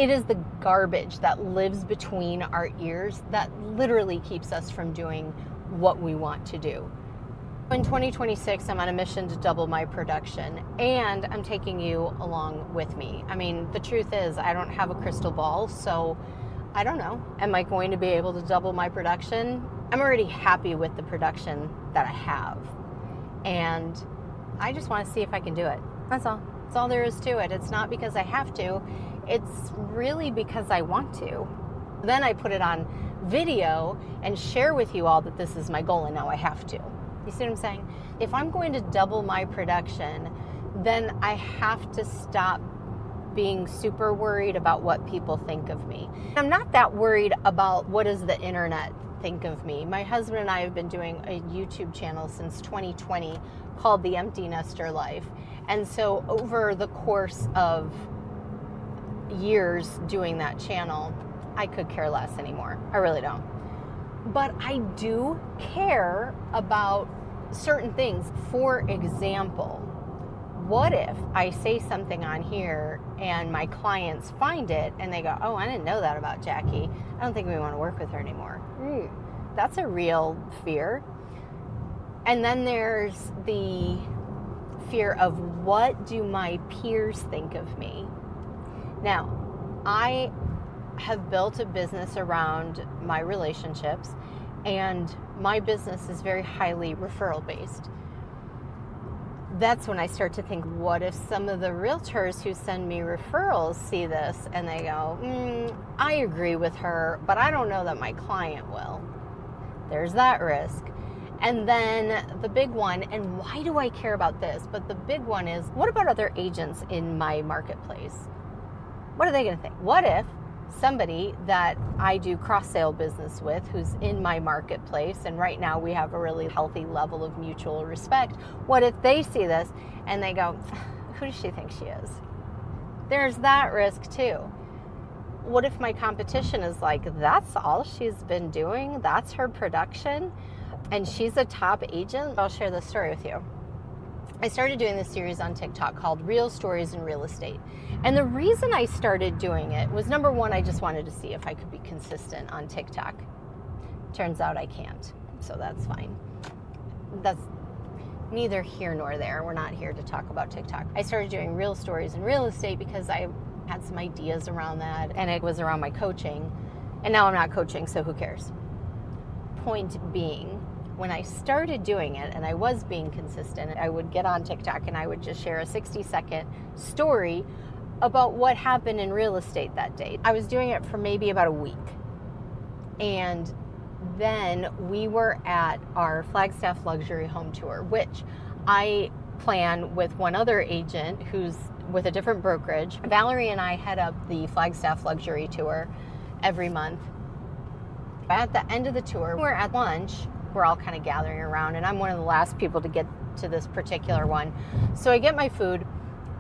It is the garbage that lives between our ears that literally keeps us from doing what we want to do. In 2026, I'm on a mission to double my production, and I'm taking you along with me. I mean, the truth is, I don't have a crystal ball, so I don't know. Am I going to be able to double my production? I'm already happy with the production that I have, and I just want to see if I can do it. That's all. That's all there is to it. It's not because I have to. It's really because I want to. Then I put it on video and share with you all that this is my goal, and now I have to. You see what I'm saying? If I'm going to double my production, then I have to stop being super worried about what people think of me. I'm not that worried about what does the internet think of me. My husband and I have been doing a YouTube channel since 2020 called The Empty Nester Life. And so over the course of years doing that channel, I could care less anymore. I really don't. But I do care about certain things. For example, what if I say something on here and my clients find it and they go, oh, I didn't know that about Jacki. I don't think we want to work with her anymore. That's a real fear. And then there's the fear of, what do my peers think of me? Now, I have built a business around my relationships, and my business is very highly referral based. That's when I start to think, what if some of the realtors who send me referrals see this and they go, I agree with her, but I don't know that my client will. There's that risk. And then the big one, and why do I care about this? But the big one is, what about other agents in my marketplace? What are they going to think? What if somebody that I do cross-sale business with, who's in my marketplace, and right now we have a really healthy level of mutual respect, what if they see this and they go, who does she think she is? There's that risk too. What if my competition is like, that's all she's been doing, that's her production, and she's a top agent? I'll share this story with you. I started doing this series on TikTok called Real Stories in Real Estate. And the reason I started doing it was, number one, I just wanted to see if I could be consistent on TikTok. Turns out I can't, so that's fine. That's neither here nor there. We're not here to talk about TikTok. I started doing Real Stories in Real Estate because I had some ideas around that, and it was around my coaching. And now I'm not coaching, so who cares? Point being, when I started doing it and I was being consistent, I would get on TikTok and I would just share a 60-second story about what happened in real estate that day. I was doing it for maybe about a week. And then we were at our Flagstaff luxury home tour, which I plan with one other agent who's with a different brokerage. Valerie and I head up the Flagstaff luxury tour every month. At the end of the tour, we're at lunch. We're all kind of gathering around, and I'm one of the last people to get to this particular one. So I get my food,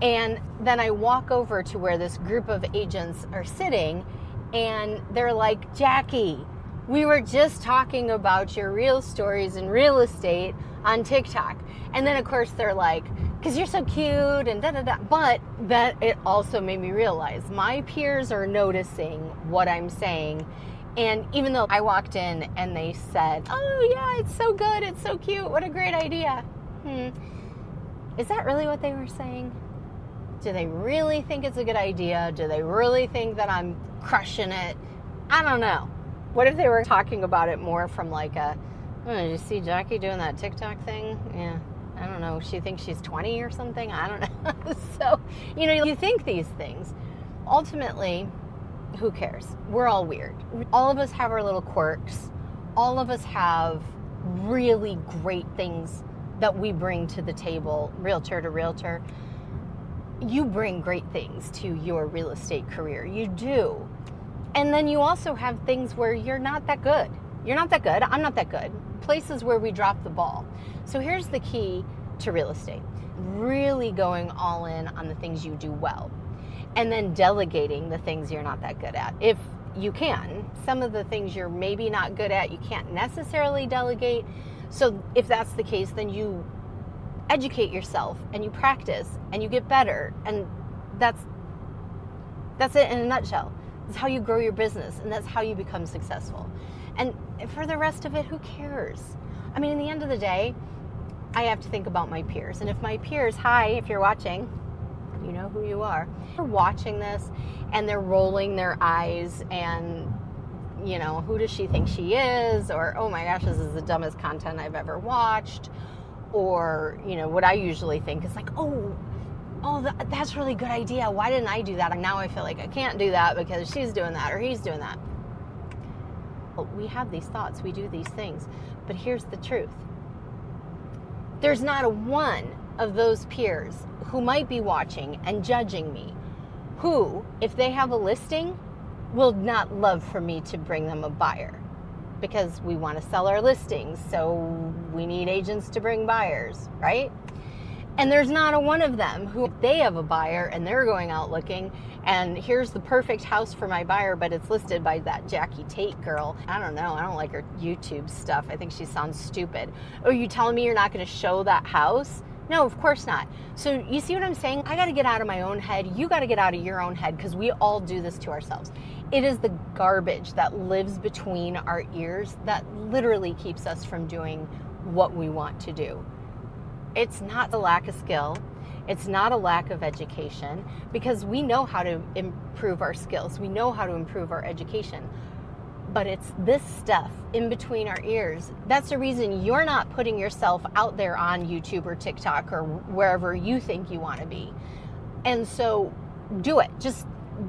and then I walk over to where this group of agents are sitting, and they're like, Jacki, we were just talking about your real stories in real estate on TikTok. And then, of course, they're like, because you're so cute and da-da-da. But that it also made me realize my peers are noticing what I'm saying. And even though I walked in and they said, oh yeah, it's so good, it's so cute, what a great idea. Is that really what they were saying? Do they really think it's a good idea? Do they really think that I'm crushing it? I don't know. What if they were talking about it more from like a, oh, did you see Jacki doing that TikTok thing? Yeah, I don't know. She thinks she's 20 or something? I don't know. So, you think these things. Ultimately, who cares? We're all weird. All of us have our little quirks. All of us have really great things that we bring to the table, realtor to realtor. You bring great things to your real estate career. You do. And then you also have things where you're not that good. You're not that good. I'm not that good. Places where we drop the ball. So here's the key to real estate. Really going all in on the things you do well. And then delegating the things you're not that good at. If you can. Some of the things you're maybe not good at, you can't necessarily delegate. So if that's the case, then you educate yourself and you practice and you get better. And that's That's it in a nutshell. That's how you grow your business, and that's how you become successful. And for the rest of it, who cares? I mean, in the end of the day, I have to think about my peers. And if my peers, hi, if you're watching, you know who you are, they're watching this and they're rolling their eyes and, you know, who does she think she is? Or, oh my gosh, this is the dumbest content I've ever watched. Or, you know, what I usually think is like, oh, that's a really good idea. Why didn't I do that? And now I feel like I can't do that because she's doing that or he's doing that. Well, we have these thoughts, we do these things. But here's the truth. There's not a one of those peers who might be watching and judging me who, if they have a listing, will not love for me to bring them a buyer. Because we want to sell our listings, so we need agents to bring buyers, right? And there's not a one of them who, if they have a buyer and they're going out looking, and here's the perfect house for my buyer, but it's listed by that Jacki Tait girl. I don't know. I don't like her YouTube stuff. I think she sounds stupid. Oh, you telling me you're not going to show that house? No, of course not. So you see what I'm saying? I got to get out of my own head. You got to get out of your own head, because we all do this to ourselves. It is the garbage that lives between our ears that literally keeps us from doing what we want to do. It's not a lack of skill. It's not a lack of education, because we know how to improve our skills. We know how to improve our education. But it's this stuff in between our ears. That's the reason you're not putting yourself out there on YouTube or TikTok or wherever you think you want to be. And so do it. Just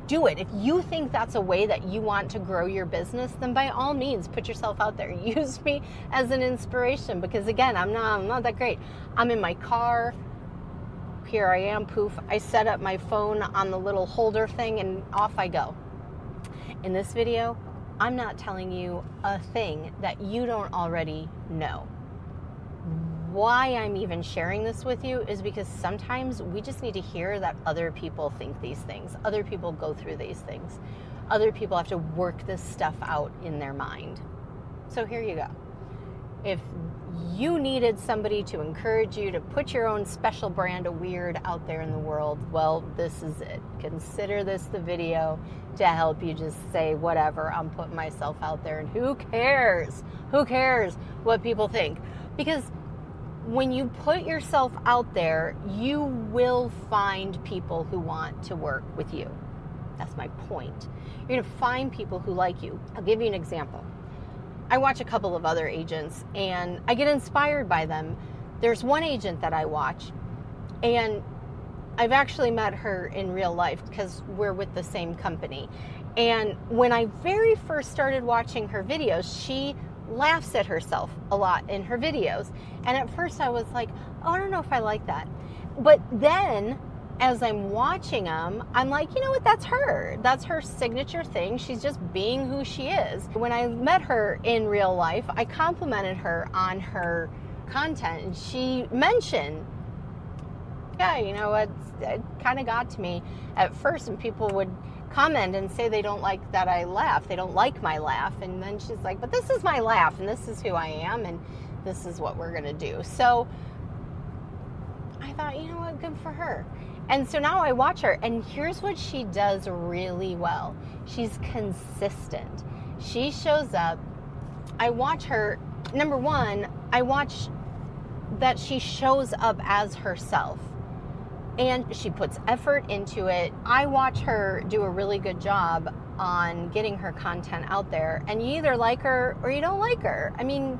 do it. If you think that's a way that you want to grow your business, then by all means, put yourself out there. Use me as an inspiration, because again, I'm not that great. I'm in my car. Here I am, poof. I set up my phone on the little holder thing and off I go. In this video, I'm not telling you a thing that you don't already know. Why I'm even sharing this with you is because sometimes we just need to hear that other people think these things. Other people go through these things. Other people have to work this stuff out in their mind. So here you go. If you needed somebody to encourage you to put your own special brand of weird out there in the world, well, this is it. Consider this the video to help you just say, whatever, I'm putting myself out there, and who cares? Who cares what people think? Because when you put yourself out there, you will find people who want to work with you. That's my point. You're going to find people who like you. I'll give you an example. I watch a couple of other agents and I get inspired by them. There's one agent that I watch, and I've actually met her in real life because we're with the same company. And when I very first started watching her videos, she laughs at herself a lot in her videos. And at first I was like, oh, I don't know if I like that. But then as I'm watching them, I'm like, you know what, that's her. That's her signature thing. She's just being who she is. When I met her in real life, I complimented her on her content, and she mentioned, yeah, you know what, it kind of got to me at first, and people would comment and say they don't like that I laugh. They don't like my laugh. And then she's like, but this is my laugh, and this is who I am, and this is what we're going to do. So I thought, you know what, good for her. And so now I watch her, and here's what she does really well. She's consistent. She shows up. I watch her. Number one, I watch that she shows up as herself, and she puts effort into it. I watch her do a really good job on getting her content out there, and you either like her or you don't like her. I mean,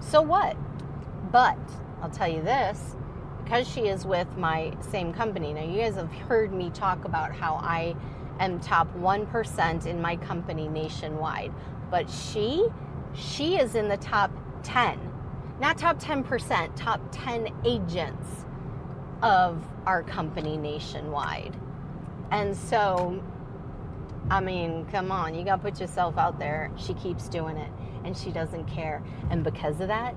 so what? But I'll tell you this, because she is with my same company. Now, you guys have heard me talk about how I am top 1% in my company nationwide, but she is in the top 10, not top 10%, top 10 agents of our company nationwide. And so, I mean, come on, you got to put yourself out there. She keeps doing it, and she doesn't care. And because of that,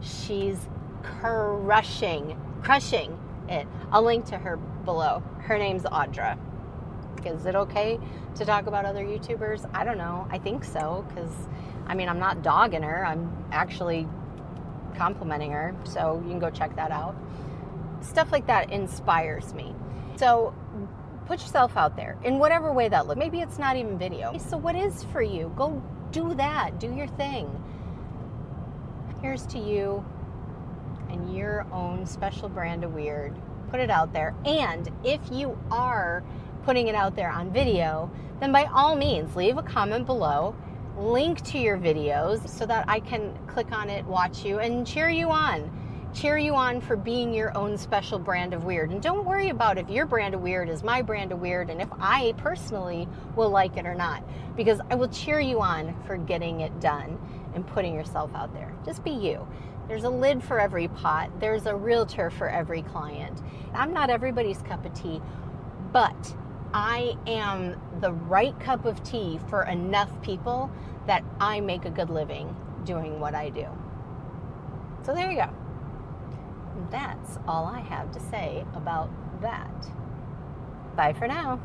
she's crushing it. I'll link to her below. Her name's Audra. Is it okay to talk about other YouTubers? I don't know. I think so, because, I mean, I'm not dogging her. I'm actually complimenting her. So you can go check that out. Stuff like that inspires me. So Put yourself out there in whatever way that looks. Maybe it's not even video. So what is for you? Go do that. Do your thing. Here's to you and your own special brand of weird. Put it out there. And if you are putting it out there on video, then by all means, leave a comment below, link to your videos so that I can click on it, watch you, and cheer you on. Cheer you on for being your own special brand of weird. And don't worry about if your brand of weird is my brand of weird and if I personally will like it or not, because I will cheer you on for getting it done and putting yourself out there. Just be you. There's a lid for every pot. There's a realtor for every client. I'm not everybody's cup of tea, but I am the right cup of tea for enough people that I make a good living doing what I do. So there you go. That's all I have to say about that. Bye for now.